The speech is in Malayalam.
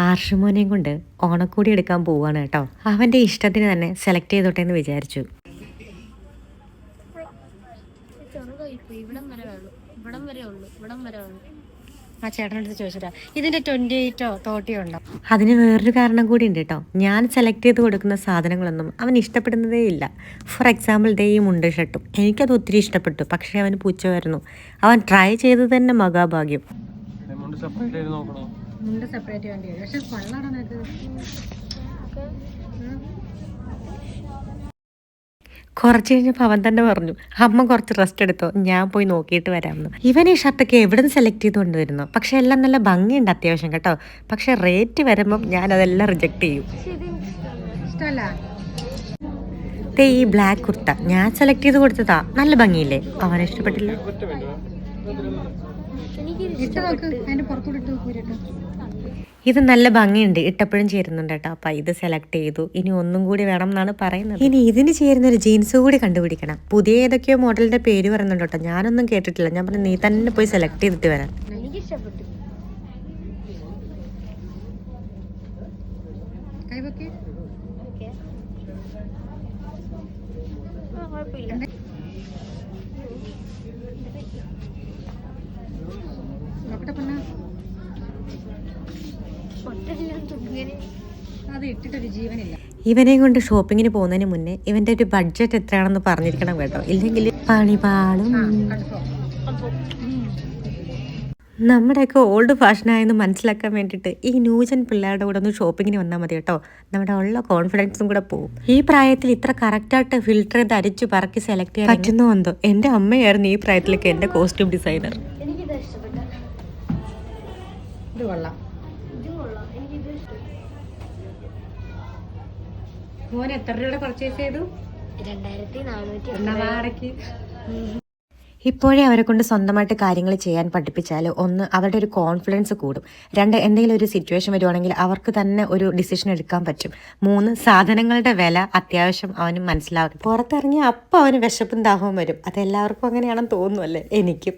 ആർഷുമോനെയും കൊണ്ട് ഓണക്കോടി എടുക്കാൻ പോവാണ് കേട്ടോ. അവൻ്റെ ഇഷ്ടത്തിന് തന്നെ സെലക്ട് ചെയ്തോട്ടെ എന്ന് വിചാരിച്ചു. ആ ചേട്ടനടുത്ത് ചോദിച്ചിട്ടാ ഇതിന്റെ 28 30 ഉണ്ടോ? അതിന് വേറൊരു കാരണം കൂടി ഉണ്ട് കേട്ടോ. ഞാൻ സെലക്ട് ചെയ്ത് കൊടുക്കുന്ന സാധനങ്ങളൊന്നും അവൻ ഇഷ്ടപ്പെടുന്നതേ ഇല്ല. ഫോർ എക്സാമ്പിൾ ദേ ഈ മുണ്ട് ഷർട്ടും എനിക്കത് ഒത്തിരി ഇഷ്ടപ്പെട്ടു, പക്ഷേ അവന് പുച്ഛമായിരുന്നു. അവൻ ട്രൈ ചെയ്തത് തന്നെ മഹാഭാഗ്യം. മുണ്ട് സെപ്പറേറ്റ് വേണ്ടി വരും, പക്ഷെ കൊള്ളാണോ നിനക്ക്? കുറച്ച് കഴിഞ്ഞപ്പോൾ അവൻ തന്നെ പറഞ്ഞു, അമ്മ കുറച്ച് റെസ്റ്റ് എടുത്തോ, ഞാൻ പോയി നോക്കിയിട്ട് വരാമെന്ന്. ഇവൻ ഈ ഷർട്ടൊക്കെ എവിടെ നിന്ന് സെലക്ട് ചെയ്ത് കൊണ്ടുവരുന്നു. പക്ഷെ എല്ലാം നല്ല ഭംഗിയുണ്ട് അത്യാവശ്യം കേട്ടോ. പക്ഷെ റേറ്റ് വരുമ്പം ഞാൻ അതെല്ലാം റിജക്റ്റ് ചെയ്യും. ദേ ഈ ബ്ലാക്ക് കുർത്ത ഞാൻ സെലക്ട് ചെയ്ത് കൊടുത്തതാ, നല്ല ഭംഗിയില്ലേ? അവന് ഇഷ്ടപ്പെട്ടില്ല. ഇത് നല്ല ഭംഗിയുണ്ട്, ഇട്ടപ്പോഴും ചേരുന്നുണ്ട് കേട്ടോ. അപ്പം ഇത് സെലക്ട് ചെയ്തു. ഇനി ഒന്നും കൂടി വേണം എന്നാണ് പറയുന്നത്. ഇനി ഇതിന് ചേരുന്ന ഒരു ജീൻസ് കൂടി കണ്ടുപിടിക്കണം. പുതിയ ഏതൊക്കെയോ മോഡലിന്റെ പേര് പറയുന്നുണ്ട് കേട്ടോ, ഞാനൊന്നും കേട്ടിട്ടില്ല. ഞാൻ പറഞ്ഞു നീ തന്നെ പോയി സെലക്ട് ചെയ്തിട്ട് വരാം. ഇവനെയും കൊണ്ട് ഷോപ്പിങ്ങിന് പോകുന്നതിന് മുന്നേ ഇവന്റെ ഒരു ബഡ്ജറ്റ് എത്രയാണെന്ന് പറഞ്ഞിരിക്കണം കേട്ടോ, ഇല്ലെങ്കിൽ പണി പാളും. നമ്മുടെയൊക്കെ ഓൾഡ് ഫാഷനായെന്ന് മനസ്സിലാക്കാൻ വേണ്ടിയിട്ട് ഈ ന്യൂജൻ പിള്ളേരുടെ കൂടെ ഒന്ന് ഷോപ്പിങ്ങിന് വന്നാൽ മതി കേട്ടോ. നമ്മുടെ ഉള്ള കോൺഫിഡൻസും കൂടെ പോകും. ഈ പ്രായത്തിൽ ഇത്ര കറക്റ്റായിട്ട് ഫിൽറ്റർ ചെയ്ത് അരിച്ചു പറക്കി സെലക്ട് ചെയ്യാൻ പറ്റുന്നോ എന്തോ. എൻ്റെ അമ്മയായിരുന്നു ഈ പ്രായത്തിലേക്ക് എൻ്റെ കോസ്റ്റ്യൂം ഡിസൈനർ. ഇത് കൊള്ളാം. മോൻ എത്ര രൂപയുടെ പർച്ചേസ് ചെയ്തു? 2400. ഇപ്പോഴേ അവരെ കൊണ്ട് സ്വന്തമായിട്ട് കാര്യങ്ങൾ ചെയ്യാൻ പഠിപ്പിച്ചാൽ ഒന്ന് അവരുടെ ഒരു കോൺഫിഡൻസ് കൂടും, രണ്ട് എന്തെങ്കിലും ഒരു സിറ്റുവേഷൻ വരുവാണെങ്കിൽ അവർക്ക് തന്നെ ഒരു ഡിസിഷൻ എടുക്കാൻ പറ്റും, മൂന്ന് സാധനങ്ങളുടെ വില അത്യാവശ്യം അവന് മനസ്സിലാവും. പുറത്തിറങ്ങി അപ്പം അവന് വിശപ്പും ദാഹവും വരും. അതെല്ലാവർക്കും അങ്ങനെയാണെന്ന് തോന്നുന്നു അല്ലേ? എനിക്കും.